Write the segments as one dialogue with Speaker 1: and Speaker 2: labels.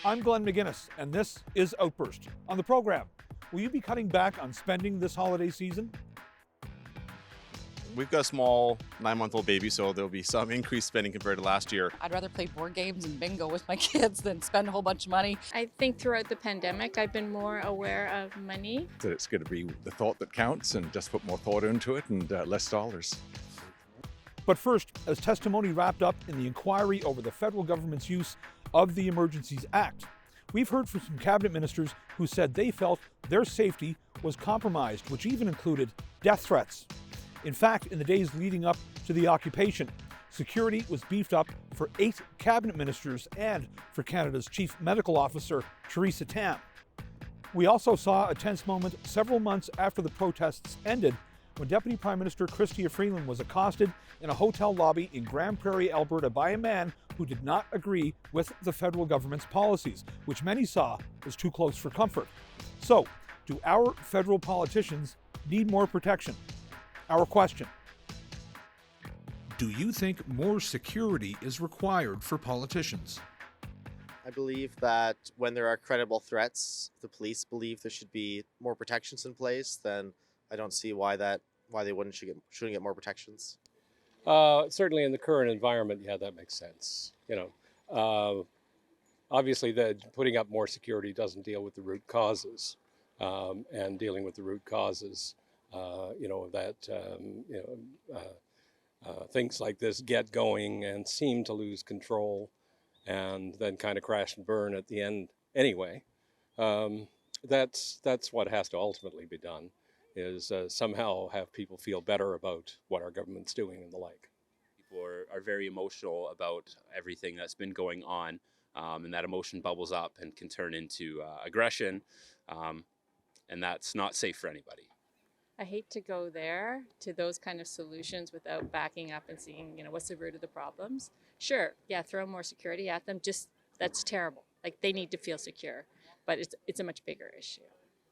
Speaker 1: I'm Glenn McGinnis, and this is Outburst. On the program, will you be cutting back on spending this holiday season?
Speaker 2: We've got a small 9-month-old baby, so there'll be some increased spending compared to last year.
Speaker 3: I'd rather play board games and bingo with my kids than spend a whole bunch of money.
Speaker 4: I think throughout the pandemic, I've been more aware of money.
Speaker 5: That it's going to be the thought that counts and just put more thought into it and less dollars.
Speaker 1: But first, as testimony wrapped up in the inquiry over the federal government's use of the Emergencies Act, we've heard from some cabinet ministers who said they felt their safety was compromised, which even included death threats. In fact, in the days leading up to the occupation, security was beefed up for 8 cabinet ministers and for Canada's chief medical officer, Theresa Tam. We also saw a tense moment several months after the protests ended when Deputy Prime Minister Chrystia Freeland was accosted in a hotel lobby in Grand Prairie, Alberta by a man who did not agree with the federal government's policies, which many saw as too close for comfort. So, do our federal politicians need more protection? Our question: do you think more security is required for politicians?
Speaker 6: I believe that when there are credible threats, the police believe there should be more protections in place, then I don't see why they shouldn't get more protections.
Speaker 7: Certainly in the current environment, yeah, that makes sense. Obviously putting up more security doesn't deal with the root causes, and dealing with the root causes, things like this get going and seem to lose control and then kind of crash and burn at the end anyway. That's what has to ultimately be done, is somehow have people feel better about what our government's doing and the like.
Speaker 8: People are very emotional about everything that's been going on, and that emotion bubbles up and can turn into aggression, and that's not safe for anybody.
Speaker 4: I hate to go there to those kind of solutions without backing up and seeing, what's the root of the problems. Sure, yeah, throw more security at them. Just that's terrible. Like, they need to feel secure, but it's a much bigger issue.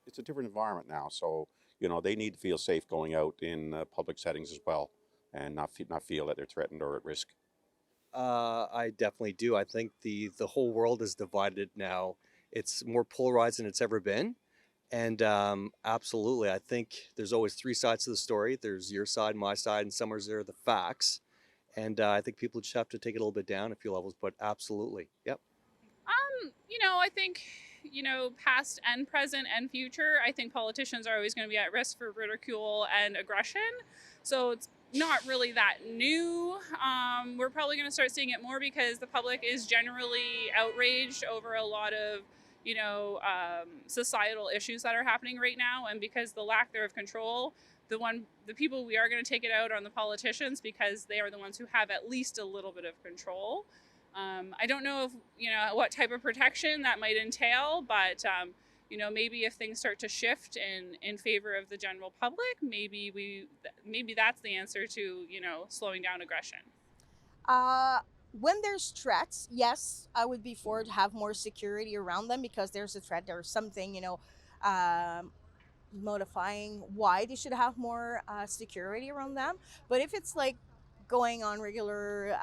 Speaker 9: It's a different environment now, so they need to feel safe going out in public settings as well, and not feel that they're threatened or at risk.
Speaker 10: I definitely do. I think the whole world is divided now. It's more polarized than it's ever been. And absolutely, I think there's always 3 sides to the story. There's your side, my side, and somewhere there are the facts. And I think people just have to take it a little bit down a few levels, but absolutely, yep.
Speaker 11: I think, past and present and future, I think politicians are always going to be at risk for ridicule and aggression. So it's not really that new. We're probably going to start seeing it more because the public is generally outraged over a lot of societal issues that are happening right now, and because the lack thereof control, the people we are going to take it out on the politicians because they are the ones who have at least a little bit of control. I don't know if what type of protection that might entail, but maybe if things start to shift in favor of the general public, maybe that's the answer to slowing down aggression.
Speaker 12: When there's threats, yes, I would be for to have more security around them because there's a threat or something, modifying why they should have more security around them. But if it's like going on regular,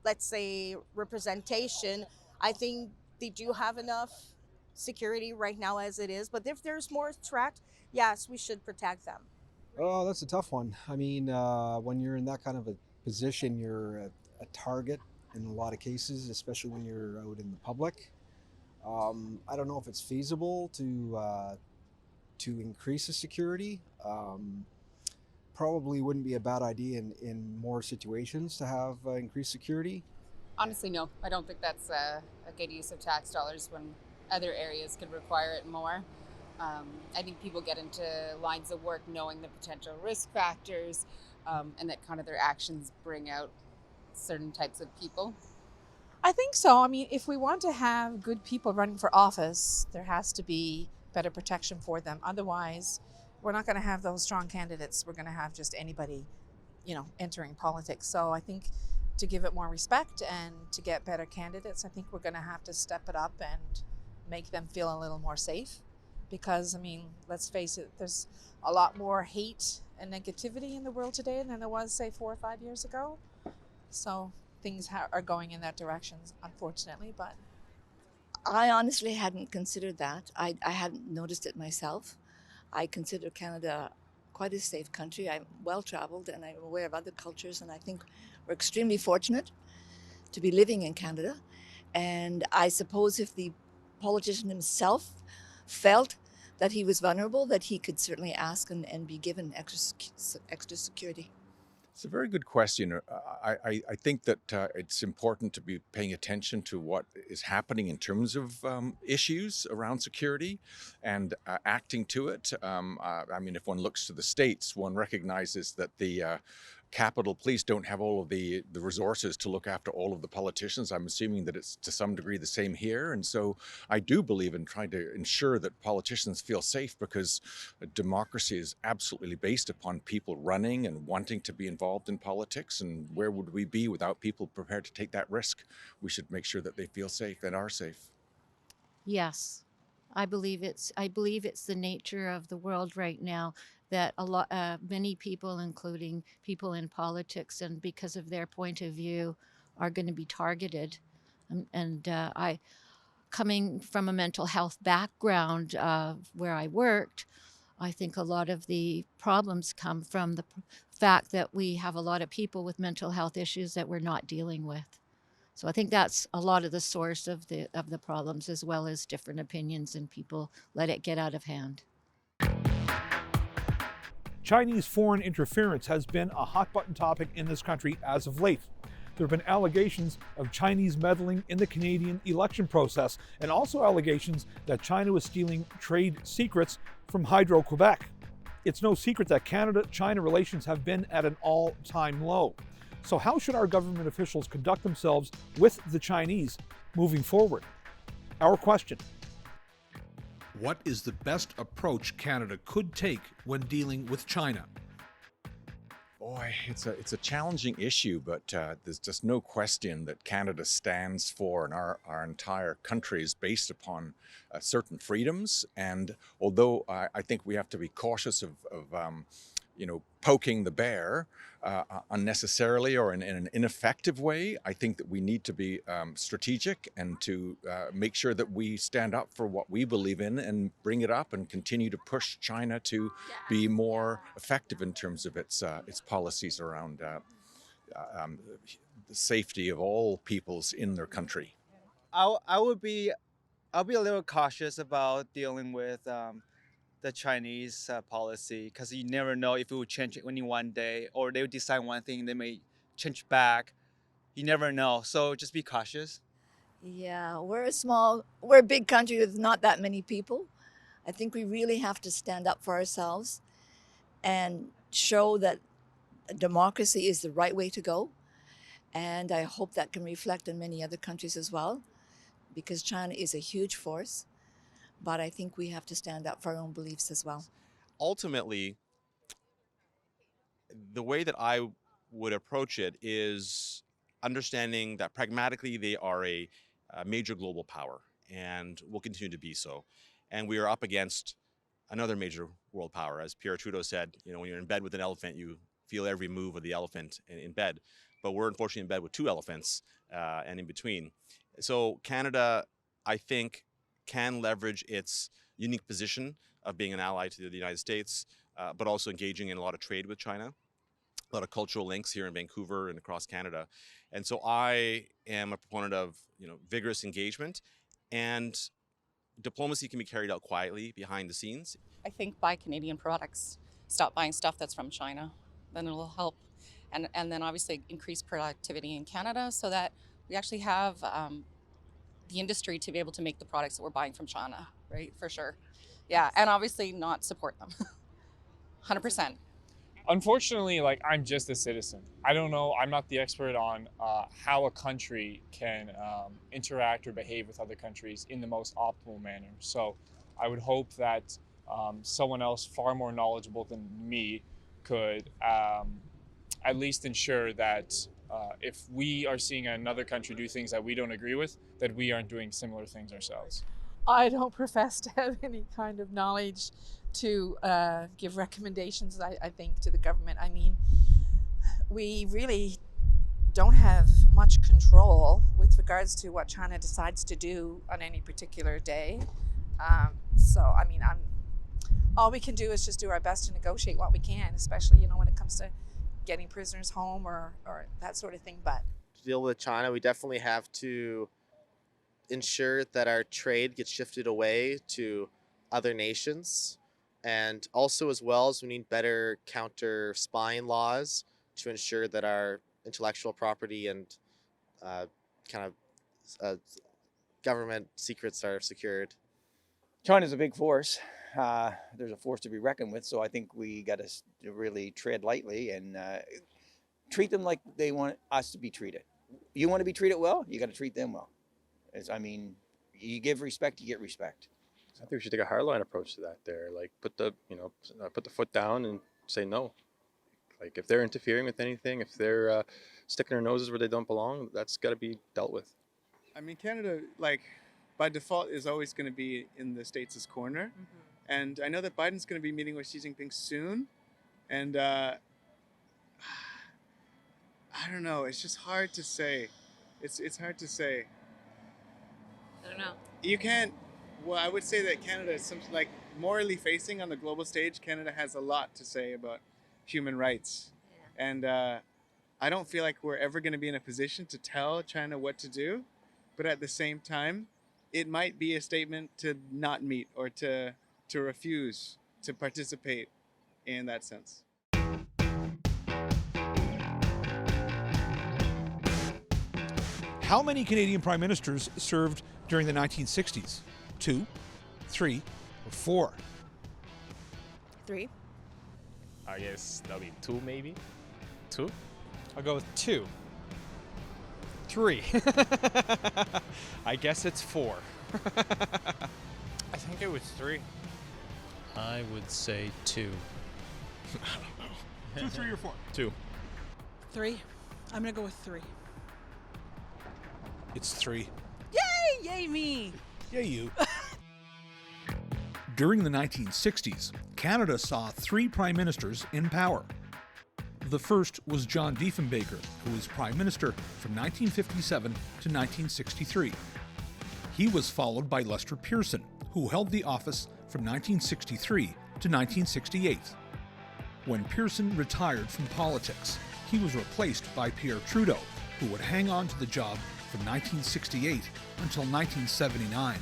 Speaker 12: let's say, representation, I think they do have enough security right now as it is. But if there's more threat, yes, we should protect them.
Speaker 13: Oh, that's a tough one. I mean, when you're in that kind of a position, you're a target in a lot of cases, especially when you're out in the public. I don't know if it's feasible to increase the security. Probably wouldn't be a bad idea in more situations to have increased security.
Speaker 3: Honestly, no. I don't think that's a good use of tax dollars when other areas could require it more. I think people get into lines of work knowing the potential risk factors, and that kind of their actions bring out certain types of people.
Speaker 14: I think so. I mean, if we want to have good people running for office, there has to be better protection for them. Otherwise, we're not going to have those strong candidates. We're going to have just anybody, entering politics. So I think to give it more respect and to get better candidates, I think we're going to have to step it up and make them feel a little more safe. Because, let's face it, there's a lot more hate and negativity in the world today than there was, say, 4 or 5 years ago. So things are going in that direction, unfortunately. But
Speaker 15: I honestly hadn't considered that. I hadn't noticed it myself. I consider Canada quite a safe country. I'm well traveled and I'm aware of other cultures, and I think we're extremely fortunate to be living in Canada. And I suppose if the politician himself felt that he was vulnerable, that he could certainly ask and be given extra security.
Speaker 5: It's a very good question. I think that it's important to be paying attention to what is happening in terms of issues around security and acting to it. I mean, if one looks to the States, one recognizes that the Capitol Police don't have all of the resources to look after all of the politicians. I'm assuming that it's to some degree the same here. And so I do believe in trying to ensure that politicians feel safe, because democracy is absolutely based upon people running and wanting to be involved in politics. And where would we be without people prepared to take that risk? We should make sure that they feel safe and are safe.
Speaker 16: Yes, I believe it's the nature of the world right now that many people, including people in politics, and because of their point of view, are going to be targeted. I, coming from a mental health background where I worked, I think a lot of the problems come from the fact that we have a lot of people with mental health issues that we're not dealing with. So I think that's a lot of the source of the problems, as well as different opinions, and people let it get out of hand.
Speaker 1: Chinese foreign interference has been a hot-button topic in this country as of late. There have been allegations of Chinese meddling in the Canadian election process, and also allegations that China was stealing trade secrets from Hydro-Quebec. It's no secret that Canada-China relations have been at an all-time low. So how should our government officials conduct themselves with the Chinese moving forward? Our question. What is the best approach Canada could take when dealing with China?
Speaker 5: Boy, it's a challenging issue, but there's just no question that Canada stands for, and our entire country is based upon certain freedoms. And although I think we have to be cautious of poking the bear unnecessarily or in an ineffective way, I think that we need to be strategic and to make sure that we stand up for what we believe in and bring it up and continue to push China to be more effective in terms of its policies around the safety of all peoples in their country.
Speaker 17: I'll be a little cautious about dealing with the Chinese policy, because you never know if it will change only one day, or they will decide one thing, they may change back. You never know, so just be cautious.
Speaker 15: Yeah, we're a big country with not that many people. I think we really have to stand up for ourselves and show that democracy is the right way to go. And I hope that can reflect in many other countries as well, because China is a huge force. But I think we have to stand up for our own beliefs as well.
Speaker 2: Ultimately, the way that I would approach it is understanding that pragmatically they are a major global power and will continue to be so. And we are up against another major world power. As Pierre Trudeau said, when you're in bed with an elephant, you feel every move of the elephant in bed. But we're unfortunately in bed with two elephants and in between. So Canada, I think, can leverage its unique position of being an ally to the United States, but also engaging in a lot of trade with China, a lot of cultural links here in Vancouver and across Canada. And so I am a proponent of vigorous engagement, and diplomacy can be carried out quietly behind the scenes.
Speaker 3: I think buy Canadian products. Stop buying stuff that's from China. Then it'll help. And then obviously increase productivity in Canada so that we actually have the industry to be able to make the products that we're buying from China, right? For sure. Yeah, and obviously not support them. 100%.
Speaker 18: Unfortunately, I'm just a citizen. I don't know, I'm not the expert on how a country can interact or behave with other countries in the most optimal manner. So I would hope that someone else far more knowledgeable than me could at least ensure that if we are seeing another country do things that we don't agree with, that we aren't doing similar things ourselves.
Speaker 14: I don't profess to have any kind of knowledge to give recommendations, I think, to the government. I mean, we really don't have much control with regards to what China decides to do on any particular day. So, I mean, all we can do is just do our best to negotiate what we can, especially, when it comes to getting prisoners home or that sort of thing. But
Speaker 6: To deal with China, we definitely have to ensure that our trade gets shifted away to other nations. And also, as well as we need better counter spying laws to ensure that our intellectual property and kind of government secrets are secured.
Speaker 19: China's a big force. There's a force to be reckoned with, so I think we got to really tread lightly and treat them like they want us to be treated. You want to be treated well, you got to treat them well. You give respect, you get respect.
Speaker 20: I think we should take a hardline approach to that. There, like put the foot down and say no. Like if they're interfering with anything, if they're sticking their noses where they don't belong, that's got to be dealt with.
Speaker 21: I mean, Canada, like by default, is always going to be in the States' corner, and I know that Biden's going to be meeting with Xi Jinping soon, and I don't know. It's just hard to say. It's hard to say.
Speaker 4: I don't know.
Speaker 21: You can't. Well, I would say that Canada is like morally facing on the global stage. Canada has a lot to say about human rights, and I don't feel like we're ever going to be in a position to tell China what to do. But at the same time, it might be a statement to not meet or to refuse to participate in that sense.
Speaker 1: How many Canadian prime ministers served during the 1960s? 2, 3, or 4?
Speaker 12: 3.
Speaker 18: I guess that'll be 2 maybe. 2?
Speaker 22: I'll go with 2. 3. I guess it's 4.
Speaker 18: I think it was 3.
Speaker 23: I would say 2.
Speaker 1: I don't know. 2, 3, or 4?
Speaker 23: 2.
Speaker 24: 3. I'm gonna go with 3.
Speaker 1: It's 3.
Speaker 24: Yay! Yay me!
Speaker 1: Yay you. During the 1960s, Canada saw 3 prime ministers in power. The first was John Diefenbaker, who was prime minister from 1957 to 1963. He was followed by Lester Pearson, who held the office from 1963 to 1968. When Pearson retired from politics, he was replaced by Pierre Trudeau, who would hang on to the job from 1968 until 1979.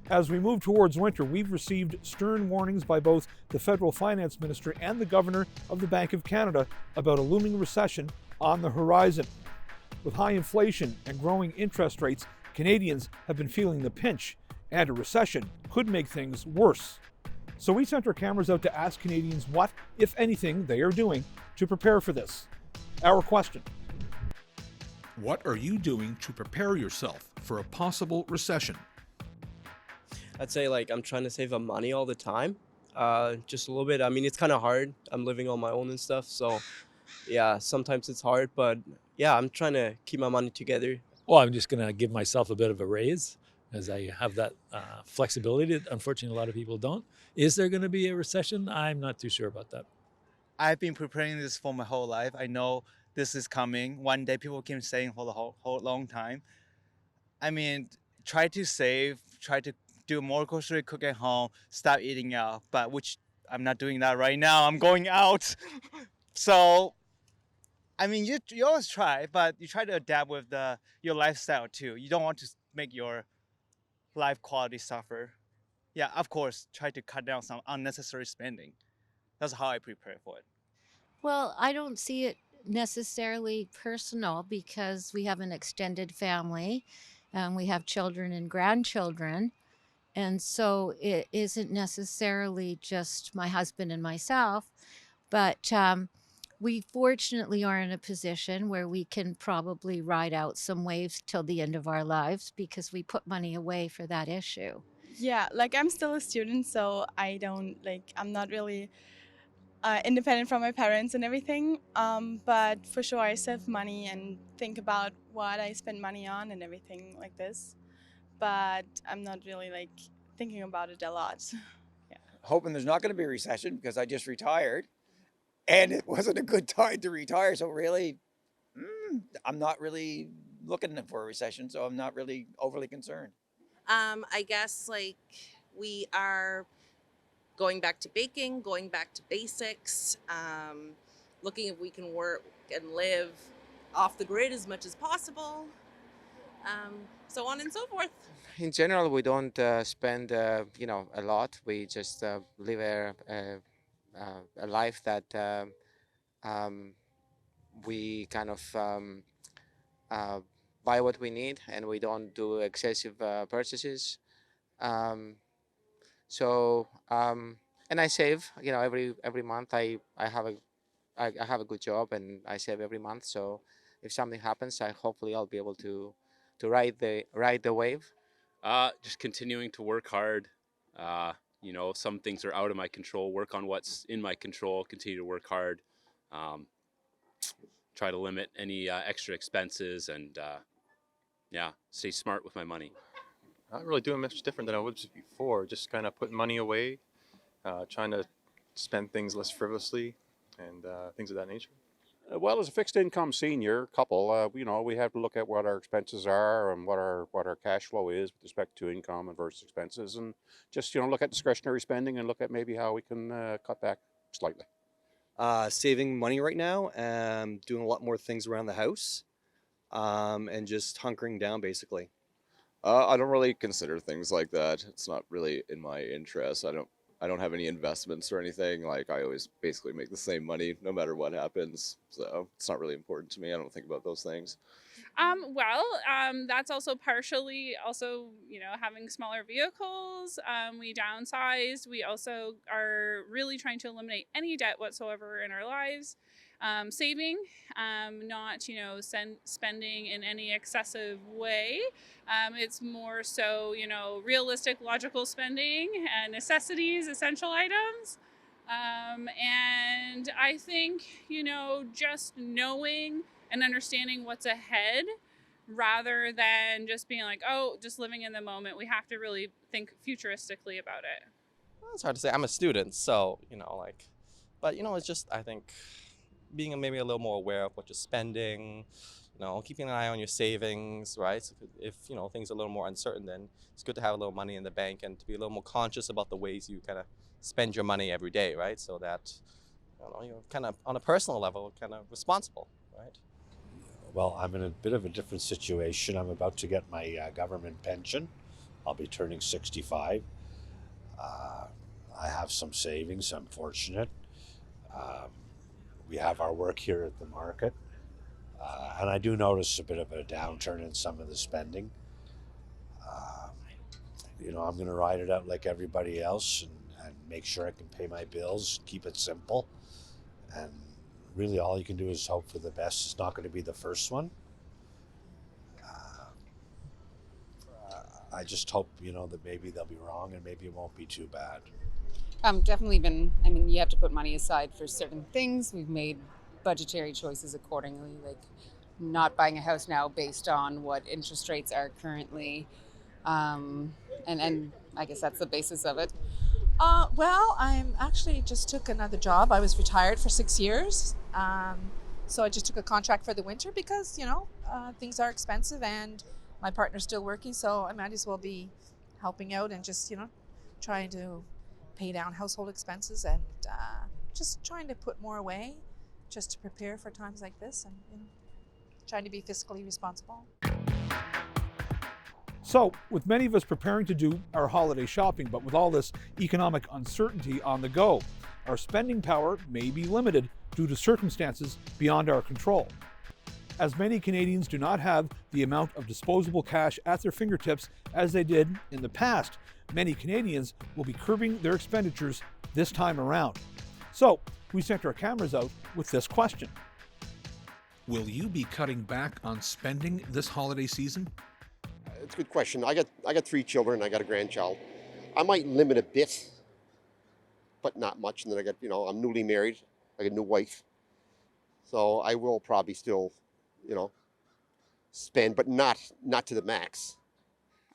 Speaker 1: As we move towards winter, we've received stern warnings by both the federal finance minister and the governor of the Bank of Canada about a looming recession on the horizon. With high inflation and growing interest rates, Canadians have been feeling the pinch, and a recession could make things worse. So we sent our cameras out to ask Canadians what, if anything, they are doing to prepare for this. Our question: what are you doing to prepare yourself for a possible recession?
Speaker 25: I'd say I'm trying to save up money all the time, just a little bit. I mean, it's kind of hard. I'm living on my own and stuff, so yeah, sometimes it's hard, but yeah, I'm trying to keep my money together.
Speaker 26: Well, I'm just going to give myself a bit of a raise as I have that flexibility that unfortunately a lot of people don't. Is there going to be a recession? I'm not too sure about that.
Speaker 17: I've been preparing this for my whole life. I know this is coming. One day people keep saying for the whole long time. I mean, try to save, try to do more grocery cook at home, stop eating out, but which I'm not doing that right now. I'm going out. So, I mean, you always try, but you try to adapt with your lifestyle too. You don't want to make your life quality suffer. Yeah, of course, try to cut down some unnecessary spending. That's how I prepare for it.
Speaker 16: Well, I don't see it necessarily personal because we have an extended family and we have children and grandchildren. And so it isn't necessarily just my husband and myself, but we fortunately are in a position where we can probably ride out some waves till the end of our lives because we put money away for that issue.
Speaker 27: Yeah, I'm still a student, so I'm not really independent from my parents and everything. But for sure, I save money and think about what I spend money on and everything like this. But I'm not really thinking about it a lot. Yeah.
Speaker 19: Hoping there's not going to be a recession because I just retired. and it wasn't a good time to retire. So really, I'm not really looking for a recession, so I'm not really overly concerned.
Speaker 5: I guess like we are going back to baking, going back to basics, looking if we can work and live off the grid as much as possible, so on and so forth.
Speaker 7: In general, we don't spend, a lot. We just live a life that um, we kind of uh, buy what we need, and we don't do excessive purchases. Um, so and I save. Every month I have I have a good job, and I save every month. So if something happens, hopefully I'll be able to ride the wave.
Speaker 8: Just continuing to work hard. Some things are out of my control. Work on what's in my control. Continue to work hard. Try to limit any extra expenses, and stay smart with my money.
Speaker 20: Not really doing much different than I was before. Just kind of putting money away, trying to spend things less frivolously, and things of that nature.
Speaker 9: Well, as a fixed income senior couple, we have to look at what our expenses are and what our cash flow is with respect to income and versus expenses, and just look at discretionary spending and look at maybe how we can cut back slightly.
Speaker 10: Saving money right now, doing a lot more things around the house, and just hunkering down basically.
Speaker 11: I don't really consider things like that. It's not really in my interest. I don't have any investments or anything. Like I always basically make the same money no matter what happens. So it's not really important to me. I don't think about those things.
Speaker 13: That's also partially having smaller vehicles. We downsized. We also are really trying to eliminate any debt whatsoever in our lives. Saving, not spending in any excessive way. It's more so realistic, logical spending and necessities, essential items. And I think just knowing and understanding what's ahead rather than just being like, oh, just living in the moment. We have to really think futuristically about it.
Speaker 28: Well, it's hard to say. I'm a student, so but it's just, I think, being maybe a little more aware of what you're spending, keeping an eye on your savings, right? So if things are a little more uncertain, then it's good to have a little money in the bank and to be a little more conscious about the ways you kind of spend your money every day, right? So that you're kind of on a personal level kind of responsible, right?
Speaker 29: Well, I'm in a bit of a different situation. I'm about to get my government pension. I'll be turning 65. I have some savings. I'm fortunate. We have our work here at the market. And I do notice a bit of a downturn in some of the spending. I'm going to ride it out like everybody else and make sure I can pay my bills, keep it simple. And really all you can do is hope for the best. It's not going to be the first one. I just hope, that maybe they'll be wrong and maybe it won't be too bad.
Speaker 3: Definitely you have to put money aside for certain things. We've made budgetary choices accordingly, like not buying a house now based on what interest rates are currently. And I guess that's the basis of it.
Speaker 14: Well, I'm actually just took another job. I was retired for 6 years. So I just took a contract for the winter because, things are expensive and my partner's still working. So I might as well be helping out and just, trying to pay down household expenses and just trying to put more away just to prepare for times like this and trying to be fiscally responsible.
Speaker 1: So, with many of us preparing to do our holiday shopping, but with all this economic uncertainty on the go, our spending power may be limited due to circumstances beyond our control. As many Canadians do not have the amount of disposable cash at their fingertips as they did in the past, many Canadians will be curbing their expenditures this time around. So, we sent our cameras out with this question. Will you be cutting back on spending this holiday season?
Speaker 30: It's a good question. I got 3 children. I got a grandchild. I might limit a bit, but not much. And then I got, I'm newly married. I got a new wife. So I will probably still, spend, but not to the max.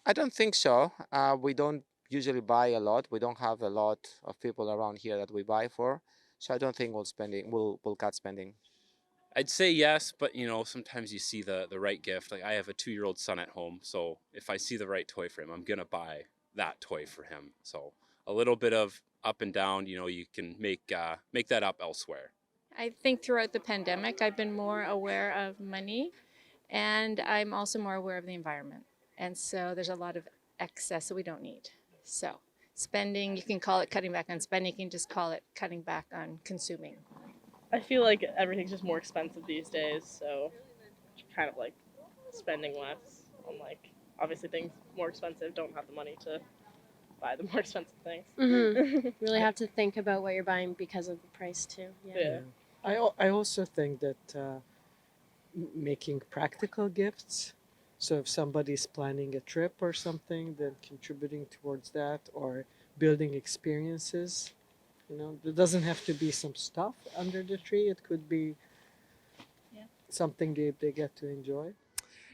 Speaker 7: I don't think so. We don't usually buy a lot. We don't have a lot of people around here that we buy for. So I don't think we'll cut spending.
Speaker 8: I'd say yes, but sometimes you see the right gift. Like I have a 2-year-old son at home, so if I see the right toy for him, I'm gonna buy that toy for him. So a little bit of up and down, you can make that up elsewhere.
Speaker 2: I think throughout the pandemic, I've been more aware of money, and I'm also more aware of the environment. And so there's a lot of excess that we don't need. So spending, you can call it cutting back on spending, you can just call it cutting back on consuming.
Speaker 4: I feel like everything's just more expensive these days, so kind of like spending less on obviously things more expensive, don't have the money to buy the more expensive things.
Speaker 6: Really have to think about what you're buying because of the price too.
Speaker 4: Yeah.
Speaker 12: I also think that making practical gifts, so if somebody's planning a trip or something, then contributing towards that, or building experiences. There doesn't have to be some stuff under the tree. It could be something they get to enjoy.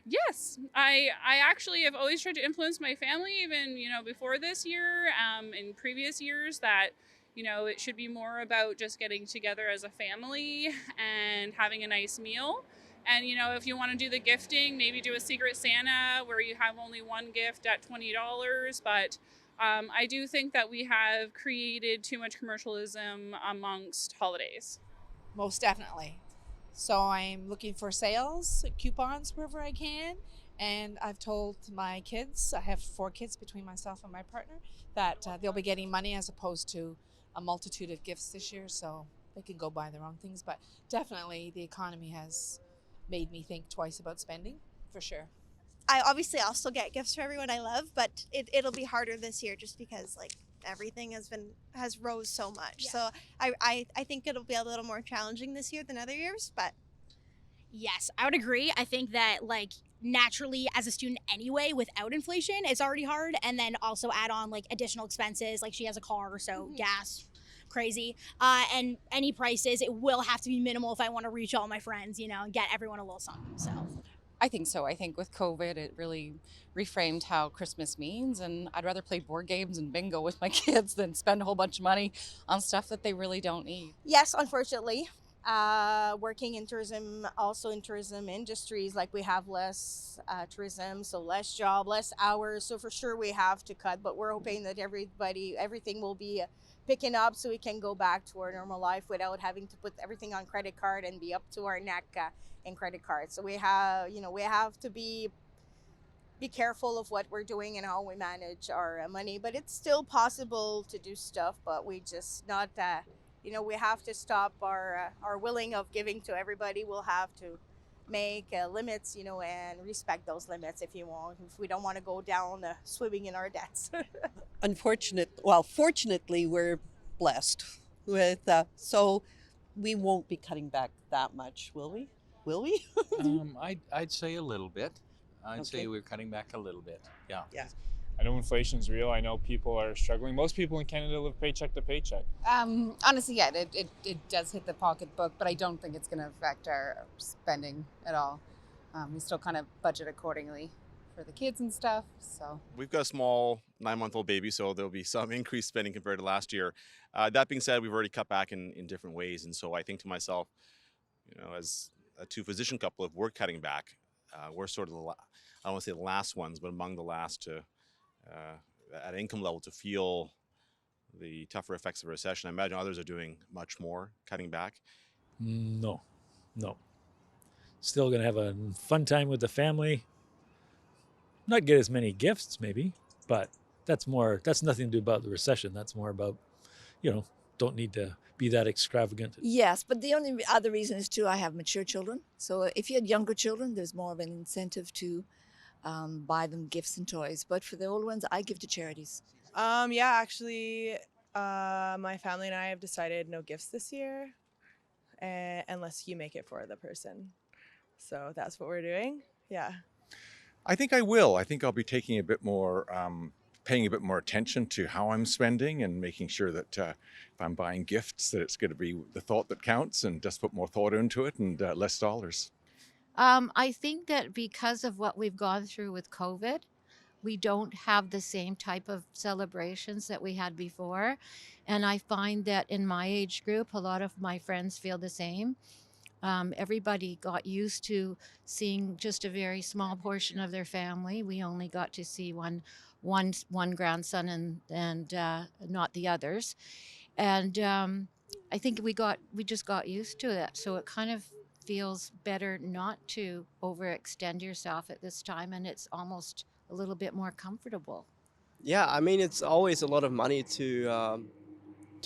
Speaker 13: Yes, I actually have always tried to influence my family, even before this year, in previous years, that it should be more about just getting together as a family and having a nice meal. And if you want to do the gifting, maybe do a Secret Santa where you have only one gift at $20. But I do think that we have created too much commercialism amongst holidays.
Speaker 14: Most definitely. So I'm looking for sales, coupons wherever I can. And I've told my kids, I have 4 kids between myself and my partner, that they'll be getting money as opposed to a multitude of gifts this year. So they can go buy their own things. But definitely the economy has made me think twice about spending, for sure.
Speaker 15: I obviously also get gifts for everyone I love, but it'll be harder this year just because everything has rose so much. Yeah. So I think it'll be a little more challenging this year than other years, but
Speaker 18: yes, I would agree. I think that naturally as a student anyway, without inflation, it's already hard, and then also add on additional expenses, she has a car, so gas, crazy, and any prices, it will have to be minimal if I want to reach all my friends, and get everyone a little something. So
Speaker 3: I think so. I think with COVID, it really reframed how Christmas means, and I'd rather play board games and bingo with my kids than spend a whole bunch of money on stuff that they really don't need.
Speaker 15: yes, unfortunately, working in tourism, also in tourism industries, we have less tourism, so less job, less hours. So for sure we have to cut, but we're hoping that everything will be picking up so we can go back to our normal life without having to put everything on credit card and be up to our neck in credit cards. So we have to be careful of what we're doing and how we manage our money, but it's still possible to do stuff, but we just not we have to stop our willing of giving to everybody. We'll have to make limits, and respect those limits if we don't want to go down swimming in our debts.
Speaker 21: Fortunately, we're blessed with, so we won't be cutting back that much, will we? Will we?
Speaker 22: I'd say a little bit. I'd say
Speaker 21: Okay.
Speaker 22: we're cutting back a little bit. Yeah.
Speaker 21: Yeah.
Speaker 23: I know inflation's real. I know people are struggling. Most people in Canada live paycheck to paycheck.
Speaker 3: Honestly, yeah, it does hit the pocketbook, but I don't think it's going to affect our spending at all. We still kind of budget accordingly for the kids and stuff. So
Speaker 24: We've got a small 9-month-old baby, so there'll be some increased spending compared to last year. That being said, we've already cut back in different ways, and so I think to myself, as a 2 physician couple, if we're cutting back, we're sort of I don't want to say the last ones, but among the last to at income level to feel the tougher effects of a recession. I imagine others are doing much more, cutting back.
Speaker 26: No. Still going to have a fun time with the family. Not get as many gifts, maybe, but that's nothing to do about the recession. That's more about, don't need to be that extravagant.
Speaker 31: Yes, but the only other reason is too, I have mature children. So if you had younger children, there's more of an incentive to buy them gifts and toys. But for the old ones, I give to charities.
Speaker 27: Actually, my family and I have decided no gifts this year, unless you make it for the person. So that's what we're doing. Yeah.
Speaker 9: I think I will. I think I'll be taking a bit more, paying a bit more attention to how I'm spending and making sure that if I'm buying gifts, that it's going to be the thought that counts and just put more thought into it and less dollars.
Speaker 16: I think that because of what we've gone through with COVID, we don't have the same type of celebrations that we had before. And I find that in my age group, a lot of my friends feel the same. Everybody got used to seeing just a very small portion of their family. We only got to see one grandson and not the others. And I think we just got used to it. So it kind of feels better not to overextend yourself at this time, and it's almost a little bit more comfortable.
Speaker 1: Yeah, I mean, it's always a lot of money to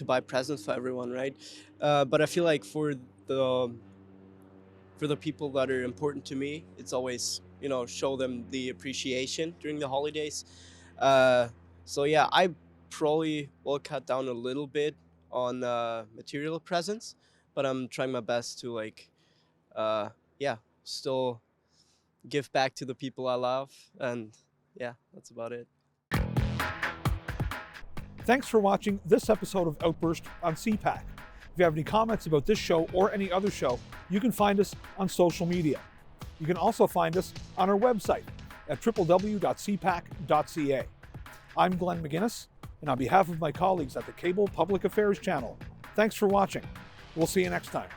Speaker 1: buy presents for everyone, right? But I feel like for the people that are important to me, it's always, show them the appreciation during the holidays. So yeah, I probably will cut down a little bit on material presents, but I'm trying my best to yeah, still give back to the people I love, and yeah, that's about it.
Speaker 5: Thanks for watching this episode of Outburst on CPAC. If you have any comments about this show or any other show, you can find us on social media. You can also find us on our website at www.cpac.ca. I'm Glenn McGuinness, and on behalf of my colleagues at the Cable Public Affairs Channel, thanks for watching. We'll see you next time.